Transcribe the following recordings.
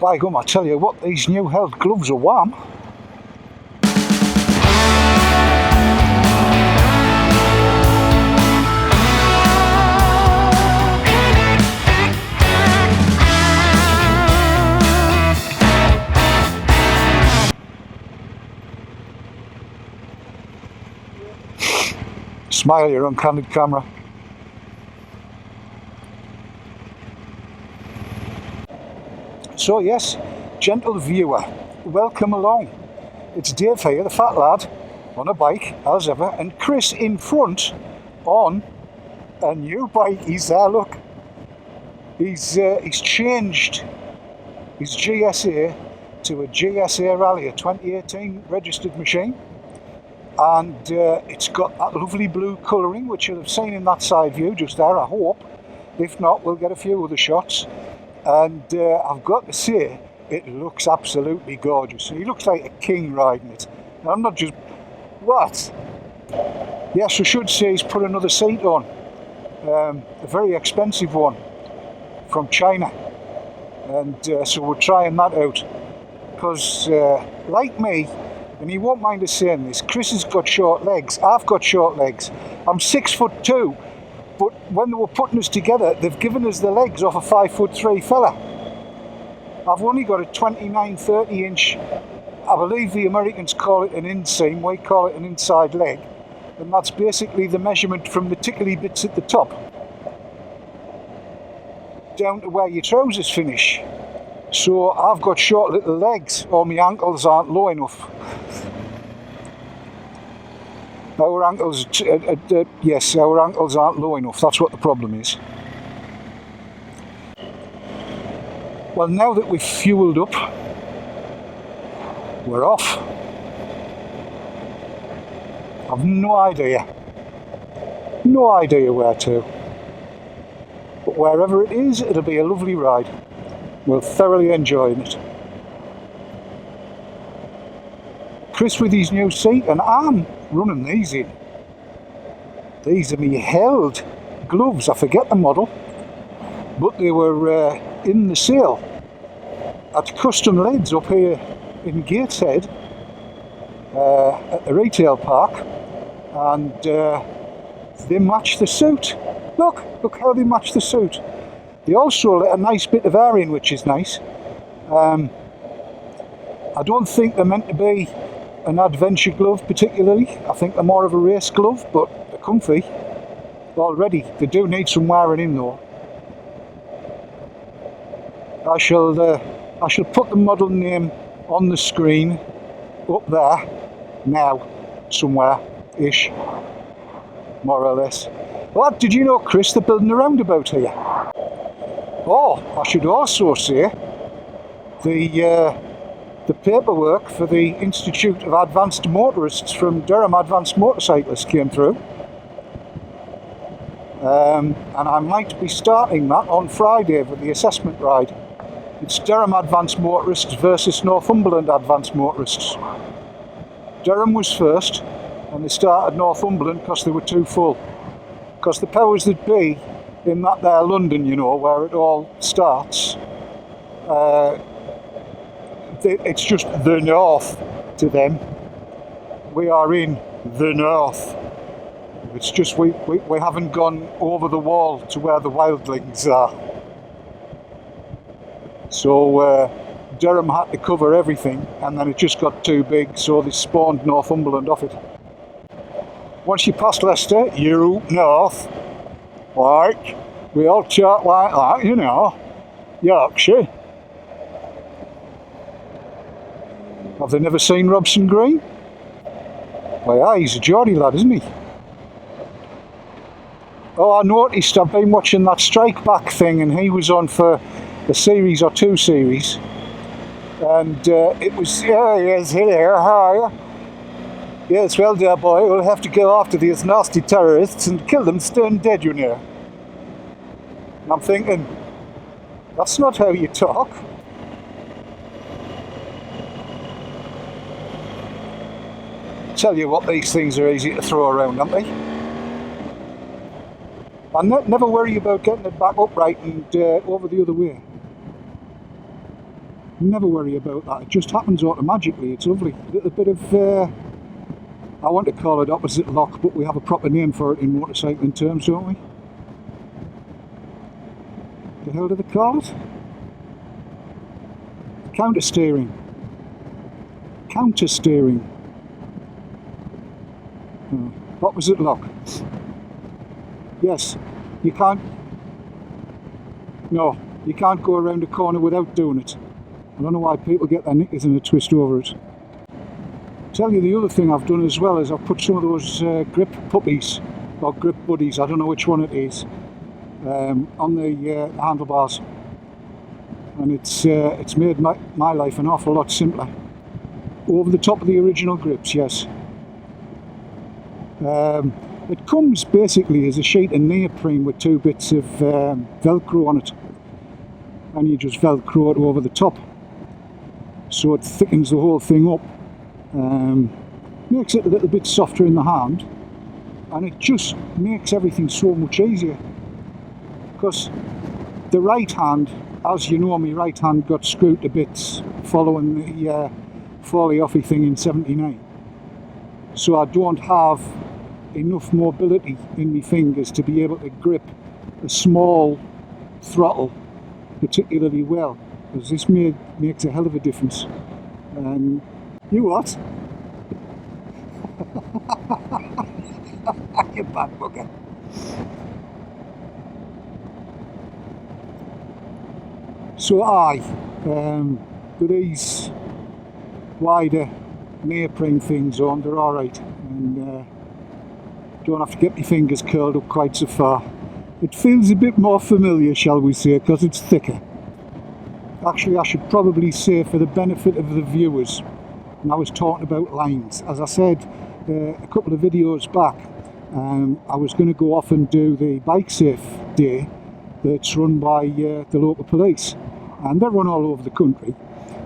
By gum, I tell you what, these new Held gloves are warm. Smile, you're on candid camera. So yes, gentle viewer, welcome along. It's Dave here, the fat lad, on a bike, as ever, and Chris in front on a new bike. He's there, look. He's changed his GSA to a GSA Rallye, a 2018 registered machine. And it's got that lovely blue colouring, which you'll have seen in that side view just there, I hope. If not, we'll get a few other shots. And I've got to say, it looks absolutely gorgeous. He looks like a king riding it. And I'm not just... What? Yes, I should say he's put another seat on. A very expensive one from China. And so we're trying that out. Because, like me, and you won't mind us saying this, Chris has got short legs. I've got short legs. I'm 6'2". But when they were putting us together, they've given us the legs off a 5'3" fella. I've only got a 29-30 inch, I believe the Americans call it an inseam, we call it an inside leg. And that's basically the measurement from the tickly bits at the top down to where your trousers finish. So I've got short little legs, or my ankles aren't low enough. Our ankles, yes, our ankles aren't low enough, that's what the problem is. Well, now that we've fueled up, we're off. I've no idea where to. But wherever it is, it'll be a lovely ride. We'll thoroughly enjoy it. Chris with his new seat, and I'm running these in. These are me Held gloves, I forget the model, but they were in the sale at Custom Lids up here in Gateshead at the retail park, and they match the suit. Look how they match the suit. They also let a nice bit of air in, which is nice. I don't think they're meant to be an adventure glove particularly. I think they're more of a race glove, but they're comfy already. They do need some wearing in though. I shall put the model name on the screen up there now, somewhere ish, more or less. Well, did you know, Chris, they're building a roundabout here? Oh, I should also say the paperwork for the Institute of Advanced Motorists from Durham Advanced Motorcyclists came through. And I might be starting that on Friday for the assessment ride. It's Durham Advanced Motorists versus Northumberland Advanced Motorists. Durham was first, and they started Northumberland because they were too full. Because the powers that be in that there London, you know, where it all starts, it's just the north to them. We are in the north. It's just we haven't gone over the wall to where the wildlings are. So Durham had to cover everything, and then it just got too big, so they spawned Northumberland off it. Once you pass Leicester, you're north. Like, we all talk like that, you know. Yorkshire. Have they never seen Robson Green? Well, yeah, he's a Geordie lad, isn't he? Oh, I noticed, I've been watching that Strike Back thing, and he was on for a series or two series. And it was, yeah, yes, hello, how are you? Yes, well, dear boy, we'll have to go after these nasty terrorists and kill them stone dead, you know. And I'm thinking, that's not how you talk. Tell you what, these things are easy to throw around, aren't they? And never worry about getting it back upright and over the other way. Never worry about that. It just happens automatically. It's lovely. A little bit of, I want to call it opposite lock, but we have a proper name for it in motorcycling terms, don't we? The hell do they call it? Counter steering. Counter steering. Opposite lock. Yes, you can't. No, you can't go around a corner without doing it. I don't know why people get their knickers in a twist over it. Tell you the other thing I've done as well is I've put some of those grip puppies or grip buddies, I don't know which one it is, on the handlebars, and it's made my life an awful lot simpler. Over the top of the original grips, yes. It comes basically as a sheet of neoprene with 2 bits of Velcro on it, and you just Velcro it over the top, so it thickens the whole thing up, makes it a little bit softer in the hand, and it just makes everything so much easier. Because the right hand, as you know, my right hand got screwed to bits following the Foley-offy thing in '79, so I don't have enough mobility in my fingers to be able to grip a small throttle particularly well, because this makes a hell of a difference. And you what? You bad bugger. So with these wider neoprene things on, they're alright, and don't have to get my fingers curled up quite so far. It feels a bit more familiar, shall we say, because it's thicker. Actually, I should probably say, for the benefit of the viewers, and I was talking about lines. As I said a couple of videos back, I was going to go off and do the bike safe day that's run by the local police, and they run all over the country.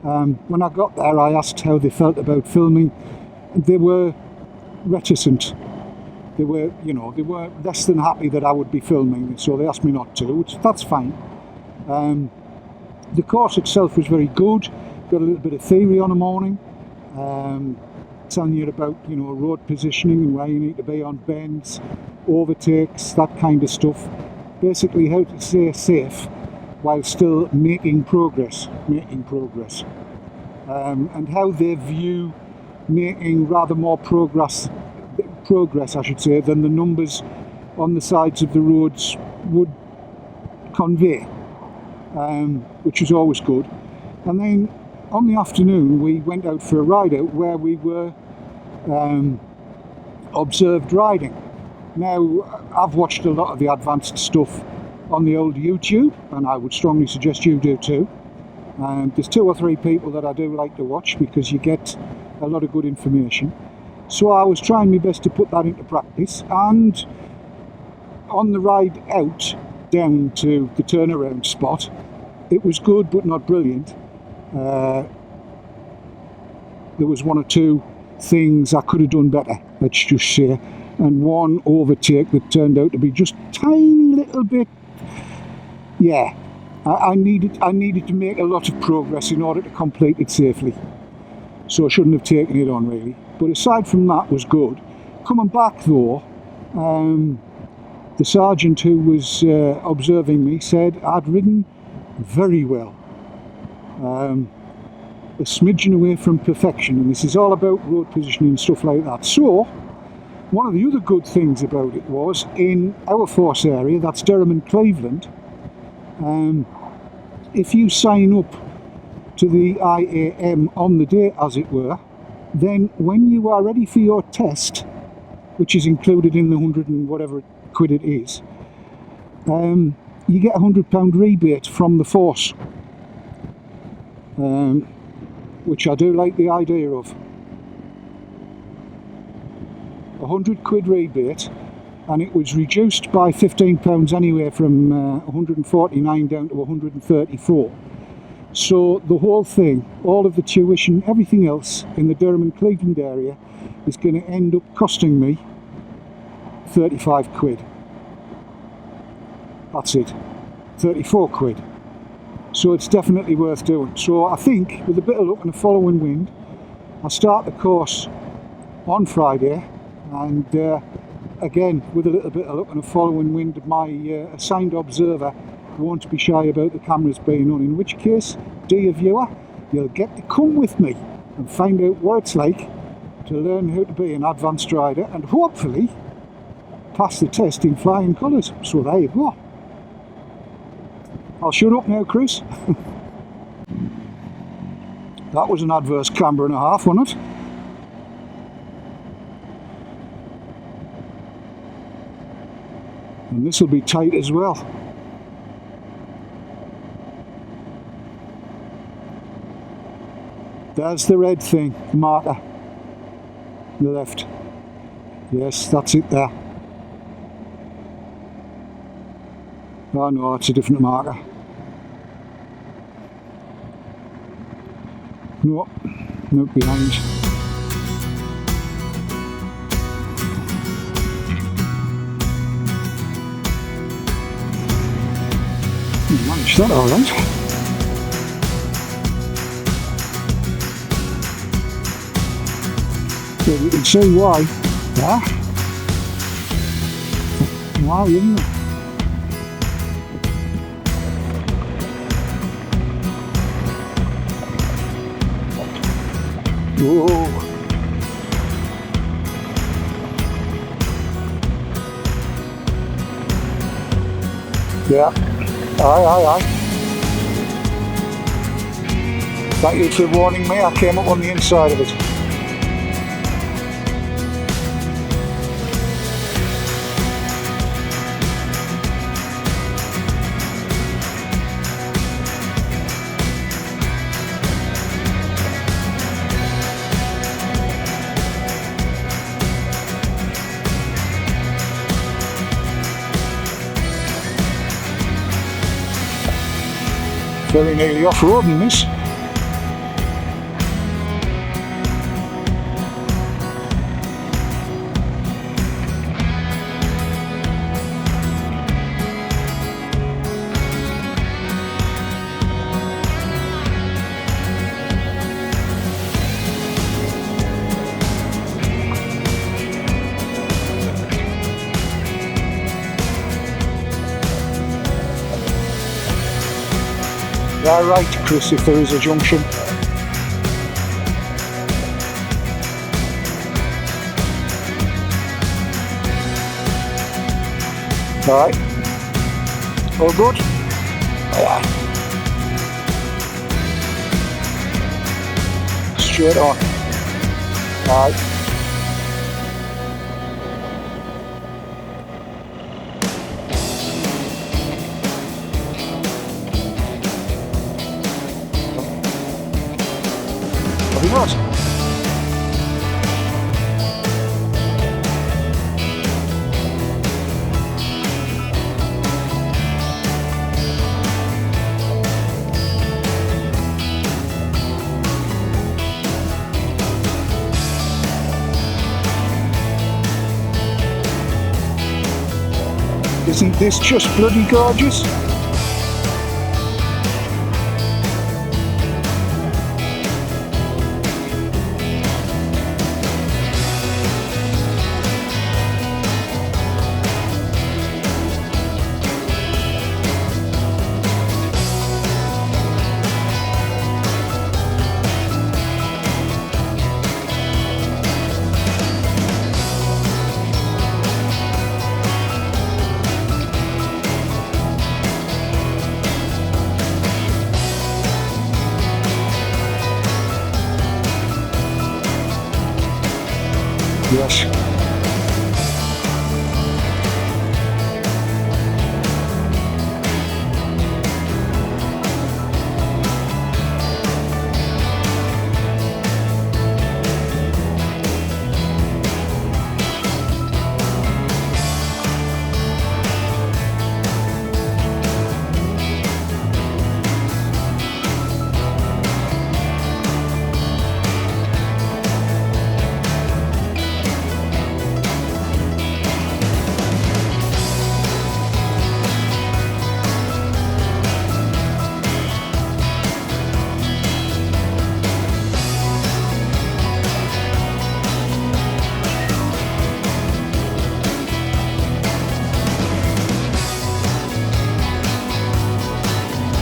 When I got there, I asked how they felt about filming. They were reticent. They were less than happy that I would be filming, so they asked me not to, which that's fine. The course itself was very good. Got a little bit of theory on the morning, telling you about road positioning and where you need to be on bends, overtakes, that kind of stuff. Basically, how to stay safe while still making progress, and how they view making rather more progress I should say, than the numbers on the sides of the roads would convey, which is always good. And then on the afternoon we went out for a ride out where we were observed riding. Now, I've watched a lot of the advanced stuff on the old YouTube, and I would strongly suggest you do too. There's 2 or 3 people that I do like to watch because you get a lot of good information. So I was trying my best to put that into practice, and on the ride out down to the turnaround spot, it was good but not brilliant. There was 1 or 2 things I could have done better, let's just say, and one overtake that turned out to be just tiny little bit. Yeah, I needed to make a lot of progress in order to complete it safely, so I shouldn't have taken it on really. But aside from that, was good. Coming back though, the sergeant who was observing me said I'd ridden very well, a smidgen away from perfection, and this is all about road positioning and stuff like that. So one of the other good things about it was, in our force area, that's Durham and Cleveland, if you sign up to the IAM on the day, as it were, then when you are ready for your test, which is included in the 100 and whatever quid it is, you get a £100 rebate from the force, which I do like the idea of. A 100 quid rebate, and it was reduced by £15 anyway, from 149 down to 134. So the whole thing, all of the tuition, everything else in the Durham and Cleveland area is going to end up costing me 35 quid. That's it, 34 quid. so it's definitely worth doing. So I think with a bit of luck and a following wind, I'll start the course on Friday, and again with a little bit of luck and a following wind, my assigned observer won't be shy about the cameras being on, in which case, dear viewer, you'll get to come with me and find out what it's like to learn how to be an advanced rider and hopefully pass the test in flying colours. So there you go. I'll shut up now, Chris. That was an adverse camber and a half, wasn't it? And this will be tight as well. There's the red thing, the marker. The left. Yes, that's it there. Oh no, it's a different marker. No, no, behind. You managed that all right. So you can see why. Yeah. Why, isn't it? Whoa. Yeah. Aye. Thank you for warning me, I came up on the inside of it. Very nearly off-roading this. Yeah, right, Chris, if there is a junction. Alright. All good? Yeah. Straight on. Alright. What? Isn't this just bloody gorgeous? Yes.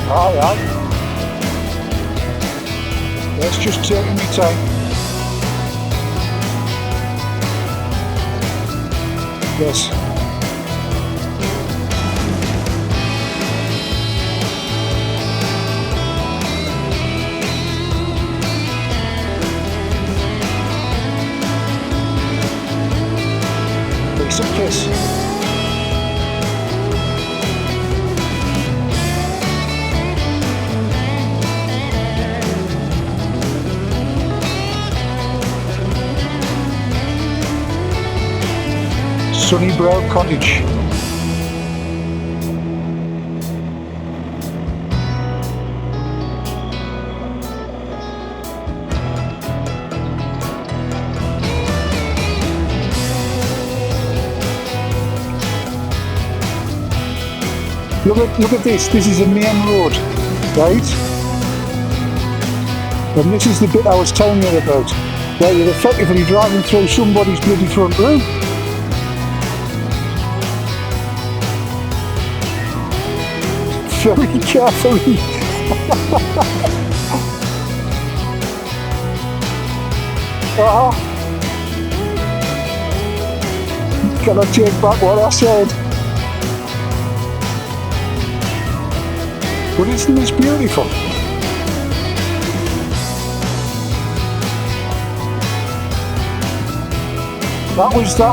Aye, aye. Let's just take my time. Yes. Piece of kiss. Sunnybrow Cottage. Look at this. This is a main road, right? And this is the bit I was telling you about, where you're effectively driving through somebody's bloody front room. Very carefully. Can I take back what I said? But isn't this beautiful? That was the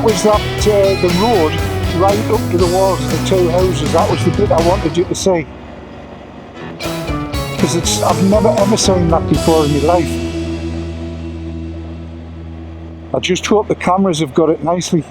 road right up to the walls of the two houses. That was the bit I wanted you to see. Because I've never ever seen that before in my life. I just hope the cameras have got it nicely.